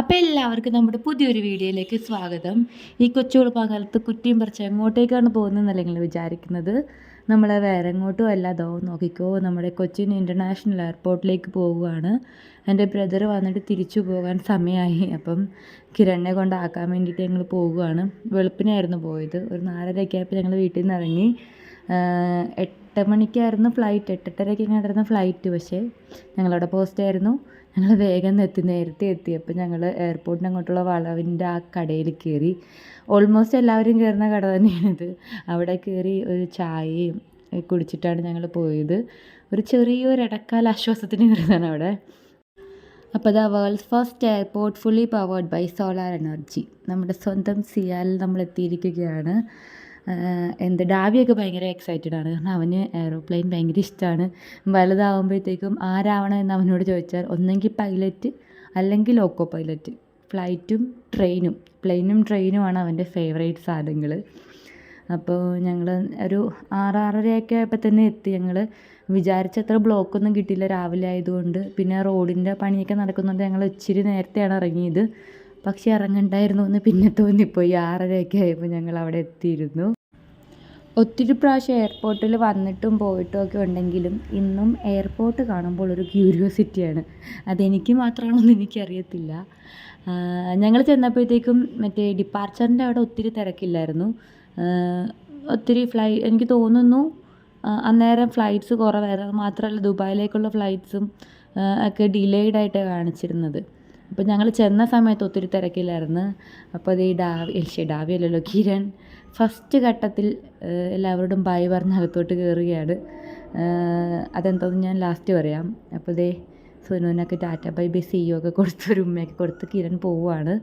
അപ്പോൾ എല്ലാവർക്കും നമ്മുടെ പുതിയൊരു വീഡിയോയിലേക്ക് സ്വാഗതം. ഈ കൊച്ചുകുളുപ്പാകാലത്ത് കുറ്റിയും പറിച്ച് എങ്ങോട്ടേക്കാണ് പോകുന്നതെന്നല്ല നിങ്ങൾ വിചാരിക്കുന്നത്. നമ്മൾ വേറെ എങ്ങോട്ടും അല്ല, ദോ നോക്കിക്കോ, നമ്മുടെ കൊച്ചിൻ ഇൻ്റർനാഷണൽ എയർപോർട്ടിലേക്ക് പോവുകയാണ്. എൻ്റെ ബ്രദർ വന്നിട്ട് തിരിച്ചു പോകാൻ സമയമായി. അപ്പം കിരണിനെ കൊണ്ടാക്കാൻ വേണ്ടിയിട്ട് ഞങ്ങൾ പോവുകയാണ്. വെളുപ്പിനായിരുന്നു പോയത്. ഒരു 4:30 ആയപ്പോൾ ഞങ്ങൾ വീട്ടിൽ നിന്ന് ഇറങ്ങി. 8 മണിക്കായിരുന്നു ഫ്ലൈറ്റ്, 8:30 എങ്ങാണ്ടായിരുന്നു ഫ്ലൈറ്റ്. പക്ഷേ ഞങ്ങളവിടെ പോസ്റ്റായിരുന്നു. ഞങ്ങൾ വേഗം നേരത്തെ എത്തി. അപ്പോൾ ഞങ്ങൾ എയർപോർട്ടിന് അങ്ങോട്ടുള്ള വളവിൻ്റെ ആ കടയിൽ കയറി. ഓൾമോസ്റ്റ് എല്ലാവരും കയറുന്ന കട തന്നെയാണിത്. അവിടെ കയറി ഒരു ചായയും കുടിച്ചിട്ടാണ് ഞങ്ങൾ പോയത്. ഒരു ചെറിയൊരു ഇടക്കാല ആശ്വാസത്തിന് കയറുന്നതാണ് അവിടെ. അപ്പോൾ the world's first airport fully powered by solar energy. നമ്മുടെ സ്വന്തം സിയാലിൽ നമ്മൾ എത്തിയിരിക്കുകയാണ്. ഡാവിയൊക്കെ ഭയങ്കര എക്സൈറ്റഡ് ആണ്. കാരണം അവന് എയറോപ്ലെയിൻ ഭയങ്കര ഇഷ്ടമാണ്. വലുതാവുമ്പോഴത്തേക്കും ആരാവണം എന്ന് അവനോട് ചോദിച്ചാൽ ഒന്നെങ്കിൽ പൈലറ്റ് അല്ലെങ്കിൽ ലോക്കോ പൈലറ്റ്. ഫ്ലൈറ്റും ട്രെയിനും, പ്ലെയിനും ട്രെയിനുമാണ് അവൻ്റെ ഫേവറേറ്റ് സാധനങ്ങൾ. അപ്പോൾ ഞങ്ങൾ ഒരു 6-6:30 ആയപ്പോൾ തന്നെ എത്തി. ഞങ്ങൾ വിചാരിച്ചത്ര ബ്ലോക്കൊന്നും കിട്ടിയില്ല രാവിലെ ആയതുകൊണ്ട്. പിന്നെ റോഡിൻ്റെ പണിയൊക്കെ നടക്കുന്നുണ്ട്. ഞങ്ങൾ ഇച്ചിരി നേരത്തെയാണ് ഇറങ്ങിയത്. പക്ഷേ ഇറങ്ങണ്ടായിരുന്നു എന്ന് പിന്നെ തോന്നിപ്പോയി. 6:30 ആയപ്പോൾ ഞങ്ങൾ അവിടെ എത്തിയിരുന്നു. ഒത്തിരി പ്രാവശ്യം എയർപോർട്ടിൽ വന്നിട്ടും പോയിട്ടും ഒക്കെ ഉണ്ടെങ്കിലും ഇന്നും എയർപോർട്ട് കാണുമ്പോൾ ഒരു ക്യൂരിയോസിറ്റിയാണ്. അതെനിക്ക് മാത്രമാണെന്ന് എനിക്കറിയത്തില്ല. ഞങ്ങൾ ചെന്നപ്പോഴത്തേക്കും മറ്റേ ഡിപ്പാർച്ചറിൻ്റെ അവിടെ ഒത്തിരി തിരക്കില്ലായിരുന്നു. ഒത്തിരി എനിക്ക് തോന്നുന്നു അന്നേരം ഫ്ലൈറ്റ്സ് കുറവായിരുന്നു. മാത്രമല്ല ദുബായിലേക്കുള്ള ഫ്ലൈറ്റ്സും ഒക്കെ ഡിലേയ്ഡ് ആയിട്ടാണ് കാണിച്ചിരുന്നത്. അപ്പോൾ ഞങ്ങൾ ചെന്ന സമയത്ത് ഒത്തിരി തിരക്കില്ലായിരുന്നു. അപ്പോൾ അത് ഡാവി അല്ലല്ലോ, കിരൺ ഫസ്റ്റ് ഘട്ടത്തിൽ എല്ലാവരോടും ബൈ പറഞ്ഞ് അകത്തോട്ട് കയറുകയാണ്. അതെന്താണെന്ന് ഞാൻ ലാസ്റ്റ് പറയാം. അപ്പോൾ സുനുവിനൊക്കെ ടാറ്റ ബൈ ബൈ സിഇഒ ഒക്കെ കൊടുത്ത് ഒരു ഉമ്മയൊക്കെ കൊടുത്ത് കിരൺ പോവുകയാണ്.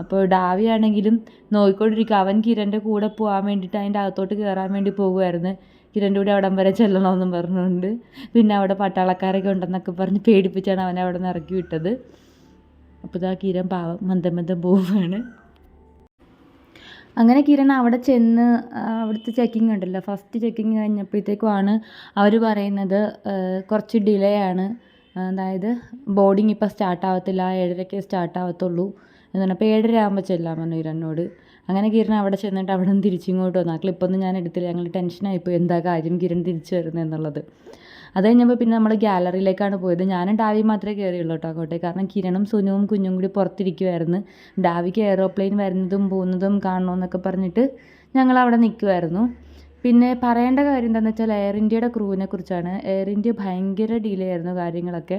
അപ്പോൾ ഡാവിയാണെങ്കിലും നോക്കിക്കൊണ്ടിരിക്കുക. അവൻ കിരൻ്റെ കൂടെ പോകാൻ വേണ്ടിയിട്ട് അതിൻ്റെ അകത്തോട്ട് കയറാൻ വേണ്ടി പോകുമായിരുന്നു. കിരൻ്റെ കൂടെ അവിടം വരെ ചെല്ലണമെന്നും പറഞ്ഞുകൊണ്ട്. പിന്നെ അവിടെ പട്ടാളക്കാരൊക്കെ ഉണ്ടെന്നൊക്കെ പറഞ്ഞ് പേടിപ്പിച്ചാണ് അവനെ അവിടെ നിന്ന് ഇറക്കി വിട്ടത്. അപ്പോൾ കിരൺ പാവം മന്ദം പോവുകയാണ്. അങ്ങനെ കിരൺ അവിടെ ചെന്ന് അവിടുത്തെ ചെക്കിങ് ഉണ്ടല്ലോ, ഫസ്റ്റ് ചെക്കിങ് കഴിഞ്ഞപ്പോഴത്തേക്കുമാണ് അവർ പറയുന്നത് കുറച്ച് ഡിലേ ആണ്. അതായത് ബോർഡിങ് ഇപ്പോൾ സ്റ്റാർട്ടാവത്തില്ല, 7:30 സ്റ്റാർട്ടാവത്തുള്ളൂ എന്ന് പറഞ്ഞപ്പോൾ 7:30 ആകുമ്പോൾ ചെല്ലാൻ പറഞ്ഞു കിരണിനോട്. അങ്ങനെ കിരൺ അവിടെ ചെന്നിട്ട് അവിടെ നിന്ന് തിരിച്ചിങ്ങോട്ട് വന്നു. ആ ക്ലിപ്പൊന്നും ഞാൻ എടുത്തില്ല. ഞങ്ങൾ ടെൻഷനായിപ്പോയി എന്താ കാര്യം കിരൺ തിരിച്ചു വരുന്നത് എന്നുള്ളത്. അത് കഴിഞ്ഞപ്പോൾ പിന്നെ നമ്മൾ ഗാലറിയിലേക്കാണ് പോയത്. ഞാനും ഡാവി മാത്രമേ കയറിയുള്ളൂ കേട്ടോ അങ്ങോട്ടേക്ക്. കാരണം കിരണും സുനുവും കുഞ്ഞും കൂടി പുറത്തിരിക്കുമായിരുന്നു. ഡാവിക്ക് എയറോപ്ലെയിൻ വരുന്നതും പോകുന്നതും കാണണമെന്നൊക്കെ പറഞ്ഞിട്ട് ഞങ്ങൾ അവിടെ നിൽക്കുമായിരുന്നു. പിന്നെ പറയേണ്ട കാര്യം എന്താണെന്ന് വെച്ചാൽ എയർ ഇന്ത്യയുടെ ക്രൂവിനെ കുറിച്ചാണ്. എയർ ഇന്ത്യ ഭയങ്കര ഡിലേ ആയിരുന്നു കാര്യങ്ങളൊക്കെ.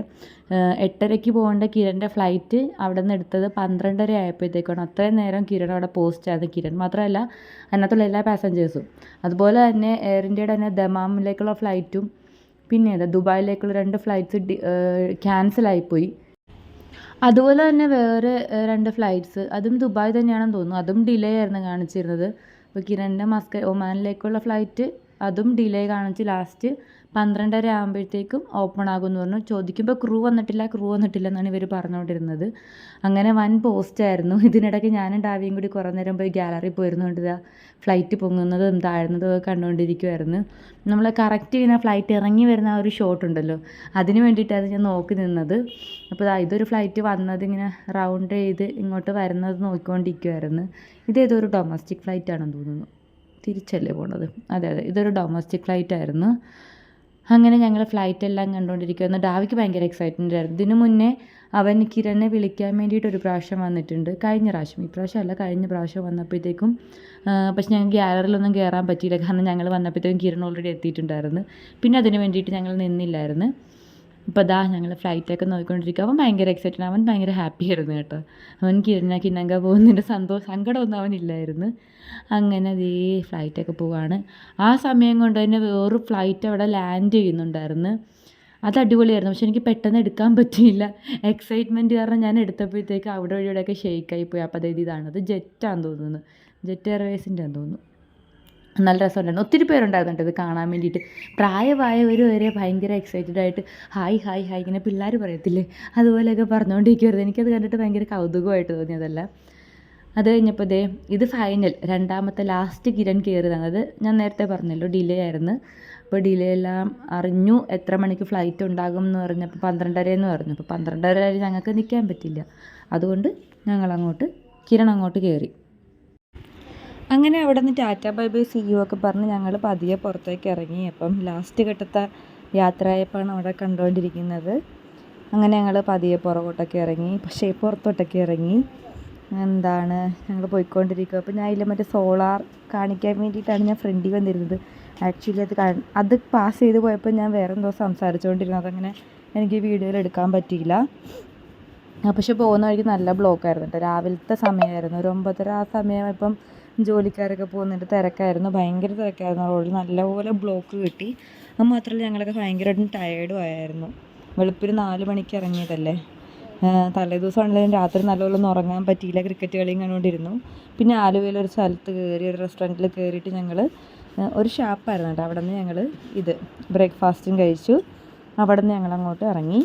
8:30 പോകേണ്ട കിരണിൻ്റെ ഫ്ലൈറ്റ് അവിടെ നിന്ന് എടുത്തത് 12:30 ആയപ്പോഴത്തേക്കാണ്. അത്രയും നേരം കിരൺ അവിടെ പോസ്റ്റ് ആയിരുന്നു. കിരൺ മാത്രമല്ല, അതിനകത്തുള്ള എല്ലാ പാസഞ്ചേഴ്സും. അതുപോലെ തന്നെ എയർ ഇന്ത്യയുടെ തന്നെ ദമാമിലേക്കുള്ള ഫ്ലൈറ്റും പിന്നെ ദുബായിലേക്കുള്ള 2 ഫ്ലൈറ്റ്സ് ക്യാൻസലായിപ്പോയി. അതുപോലെ തന്നെ വേറെ 2 ഫ്ലൈറ്റ്സ് അതും ദുബായ് തന്നെയാണെന്ന് തോന്നുന്നു. അതും ഡിലേ ആയിരുന്നു കാണിച്ചിരുന്നത്. അപ്പോൾ കിരണിൻ്റെ ഒമാനിലേക്കുള്ള ഫ്ലൈറ്റ് അതും ഡിലേ കാണിച്ച് ലാസ്റ്റ് 12:30 ആകുമ്പോഴത്തേക്കും ഓപ്പൺ ആകുമെന്ന് പറഞ്ഞു. ചോദിക്കുമ്പോൾ ക്രൂ വന്നിട്ടില്ല എന്നാണ് ഇവർ പറഞ്ഞുകൊണ്ടിരുന്നത്. അങ്ങനെ വൻ പോസ്റ്റായിരുന്നു. ഇതിനിടയ്ക്ക് ഞാനും ഡാവിയും കൂടി കുറേ നേരം പോയി ഗാലറി പോയിരുന്നുകൊണ്ട് ഫ്ലൈറ്റ് പൊങ്ങുന്നതും താഴുന്നതും ഒക്കെ കണ്ടുകൊണ്ടിരിക്കുമായിരുന്നു. നമ്മൾ കറക്റ്റ് ഇങ്ങനെ ഫ്ലൈറ്റ് ഇറങ്ങി വരുന്ന ആ ഒരു ഷോട്ട് ഉണ്ടല്ലോ, അതിന് വേണ്ടിയിട്ടാണ് ഞാൻ നോക്കി നിന്നത്. അപ്പോൾ ഇതൊരു ഫ്ലൈറ്റ് വന്നതിങ്ങനെ റൗണ്ട് ചെയ്ത് ഇങ്ങോട്ട് വരുന്നത് നോക്കിക്കൊണ്ടിരിക്കുമായിരുന്നു. ഇതേതൊരു ഡൊമസ്റ്റിക് ഫ്ലൈറ്റ് ആണെന്ന് തോന്നുന്നു. തിരിച്ചല്ലേ പോണത്? അതെ, ഇതൊരു ഡൊമസ്റ്റിക് ഫ്ലൈറ്റ് ആയിരുന്നു. അങ്ങനെ ഞങ്ങൾ ഫ്ലൈറ്റ് എല്ലാം കണ്ടുകൊണ്ടിരിക്കുമായിരുന്നു. ഡാവിക്ക് ഭയങ്കര എക്സൈറ്റ്മെൻ്റ് ആയിരുന്നു. ഇതിനു മുന്നേ അവൻ കിരണിനെ വിളിക്കാൻ വേണ്ടിയിട്ട് ഒരു പ്രാവശ്യം വന്നിട്ടുണ്ട്. ഈ പ്രാവശ്യം അല്ല, കഴിഞ്ഞ പ്രാവശ്യം വന്നപ്പോഴത്തേക്കും. പക്ഷെ ഞങ്ങൾക്ക് ഗാലറിയിലൊന്നും കയറാൻ പറ്റിയില്ല. കാരണം ഞങ്ങൾ വന്നപ്പോഴത്തേക്കും കിരൺ ഓൾറെഡി എത്തിയിട്ടുണ്ടായിരുന്നു. പിന്നെ അതിന് വേണ്ടിയിട്ട് ഞങ്ങൾ നിന്നില്ലായിരുന്നു. അപ്പോൾ ഞങ്ങൾ ഫ്ലൈറ്റൊക്കെ നോക്കിക്കൊണ്ടിരിക്കുക. അവൻ ഭയങ്കര എക്സൈറ്റഡ്, അവൻ ഭയങ്കര ഹാപ്പി ആയിരുന്നു കേട്ടോ. അവൻ കിന്നങ്ക പോകുന്നതിൻ്റെ സങ്കടമൊന്നും അവനില്ലായിരുന്നു. അങ്ങനെ ഫ്ലൈറ്റൊക്കെ പോവുകയാണ്. ആ സമയം കൊണ്ട് തന്നെ വേറൊരു ഫ്ലൈറ്റ് അവിടെ ലാൻഡ് ചെയ്യുന്നുണ്ടായിരുന്നു. അത് അടിപൊളിയായിരുന്നു. പക്ഷെ എനിക്ക് പെട്ടെന്ന് എടുക്കാൻ പറ്റിയില്ല. എക്സൈറ്റ്മെൻറ്റ് കാരണം ഞാൻ എടുത്തപ്പോഴത്തേക്ക് അവിടെ ഇവിടെയൊക്കെ ഷെയ്ക്കായിപ്പോയി. അപ്പോൾ അത് ജെറ്റാന്ന് തോന്നുന്നു, ജെറ്റ് എയർവേസിൻ്റെ ആണെന്ന് തോന്നുന്നു. നല്ല രസമുണ്ടായിരുന്നു. ഒത്തിരി പേരുണ്ടായിരുന്നു ഇത് കാണാൻ വേണ്ടിയിട്ട്. പ്രായമായവർ വരെ ഭയങ്കര എക്സൈറ്റഡ് ആയിട്ട് ഹായ് ഹായ് ഹായ് ഇങ്ങനെ പിള്ളേർ പറയത്തില്ലേ, അതുപോലെയൊക്കെ പറഞ്ഞുകൊണ്ടിരിക്കുമായിരുന്നു. എനിക്കത് കണ്ടിട്ട് ഭയങ്കര കൗതുകമായിട്ട് തോന്നിയതല്ല. അത് കഴിഞ്ഞപ്പോൾ ഇത് ഫൈനൽ, രണ്ടാമത്തെ ലാസ്റ്റ് കിരൺ കയറിയതാണ്. അത് ഞാൻ നേരത്തെ പറഞ്ഞല്ലോ ഡിലേ ആയിരുന്നു. അപ്പോൾ ഡിലേ എല്ലാം അറിഞ്ഞു. എത്ര മണിക്ക് ഫ്ലൈറ്റ് ഉണ്ടാകും എന്ന് പറഞ്ഞപ്പോൾ 12:30 എന്ന് പറഞ്ഞു. അപ്പോൾ 12:30 വരെ ഞങ്ങൾക്ക് നിൽക്കാൻ പറ്റില്ല. അതുകൊണ്ട് കിരൺ അങ്ങോട്ട് കയറി. അങ്ങനെ അവിടെ നിന്ന് tata bye bye see you ഒക്കെ പറഞ്ഞ് ഞങ്ങൾ പതിയെ പുറത്തേക്ക് ഇറങ്ങി. അപ്പം ലാസ്റ്റ് ഘട്ടത്തെ യാത്രയായപ്പോഴാണ് അവിടെ കണ്ടുകൊണ്ടിരിക്കുന്നത്. അങ്ങനെ ഞങ്ങൾ പതിയെ പുറകോട്ടൊക്കെ ഇറങ്ങി, പക്ഷേ പുറത്തോട്ടൊക്കെ ഇറങ്ങി. ഞങ്ങൾ പോയിക്കൊണ്ടിരിക്കുക. അപ്പോൾ ഞാൻ ഇതിൽ മറ്റേ സോളാർ കാണിക്കാൻ വേണ്ടിയിട്ടാണ് ഞാൻ ഫ്രണ്ടിൽ വന്നിരുന്നത്. ആക്ച്വലി അത് പാസ് ചെയ്ത് പോയപ്പോൾ ഞാൻ വേറെ എന്തോ സംസാരിച്ചുകൊണ്ടിരുന്നത്. അതങ്ങനെ എനിക്ക് വീഡിയോയിൽ എടുക്കാൻ പറ്റിയില്ല. പക്ഷെ പോകുന്ന വഴിക്ക് നല്ല ബ്ലോക്കായിരുന്നു കേട്ടോ. രാവിലത്തെ സമയമായിരുന്നു, ഒരു 9:30 ആ സമയമായപ്പം ജോലിക്കാരൊക്കെ പോകുന്നുണ്ട്. തിരക്കായിരുന്നു, ഭയങ്കര തിരക്കായിരുന്നു. റോഡിൽ നല്ലപോലെ ബ്ലോക്ക് കിട്ടി. അത് മാത്രമല്ല ഞങ്ങളൊക്കെ ഭയങ്കരമായിട്ടും ടയേർഡും ആയിരുന്നു. വെളുപ്പിന് 4 മണിക്ക് ഇറങ്ങിയതല്ലേ. തലേദിവസമാണെങ്കിലും രാത്രി നല്ലപോലെ ഒന്നും ഉറങ്ങാൻ പറ്റിയില്ല, ക്രിക്കറ്റ് കളിയും കണ്ടുകൊണ്ടിരുന്നു. പിന്നെ ആലുവയിലൊരു സ്ഥലത്ത് കയറി, ഒരു റെസ്റ്റോറൻറ്റിൽ കയറിയിട്ട് ഞങ്ങൾ ഒരു ഷാപ്പായിരുന്നു കേട്ടോ. അവിടെ നിന്ന് ഞങ്ങൾ ബ്രേക്ക്ഫാസ്റ്റും കഴിച്ചു. അവിടെ നിന്ന് ഞങ്ങൾ അങ്ങോട്ട് ഇറങ്ങി.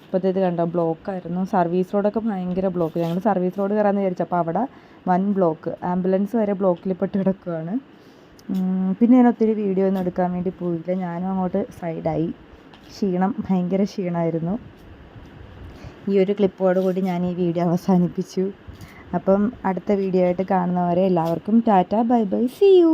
അപ്പോഴത്തേത് കണ്ടോ, ബ്ലോക്കായിരുന്നു. സർവീസ് റോഡൊക്കെ ഭയങ്കര ബ്ലോക്ക്. ഞങ്ങൾ സർവീസ് റോഡ് കയറാമെന്ന് വിചാരിച്ചു. അപ്പോൾ അവിടെ വൻ ബ്ലോക്ക്, ആംബുലൻസ് വരെ ബ്ലോക്കിൽ പെട്ട് കിടക്കുകയാണ്. പിന്നെ ഞാൻ ഒത്തിരി വീഡിയോ ഒന്നും എടുക്കാൻ വേണ്ടി പോയില്ല. ഞാനും അങ്ങോട്ട് സൈഡായി. ഭയങ്കര ക്ഷീണമായിരുന്നു. ഈ ഒരു ക്ലിപ്പോട് കൂടി ഞാൻ ഈ വീഡിയോ അവസാനിപ്പിച്ചു. അപ്പം അടുത്ത വീഡിയോ ആയിട്ട് കാണുന്നവരെ എല്ലാവർക്കും tata bye bye, see U.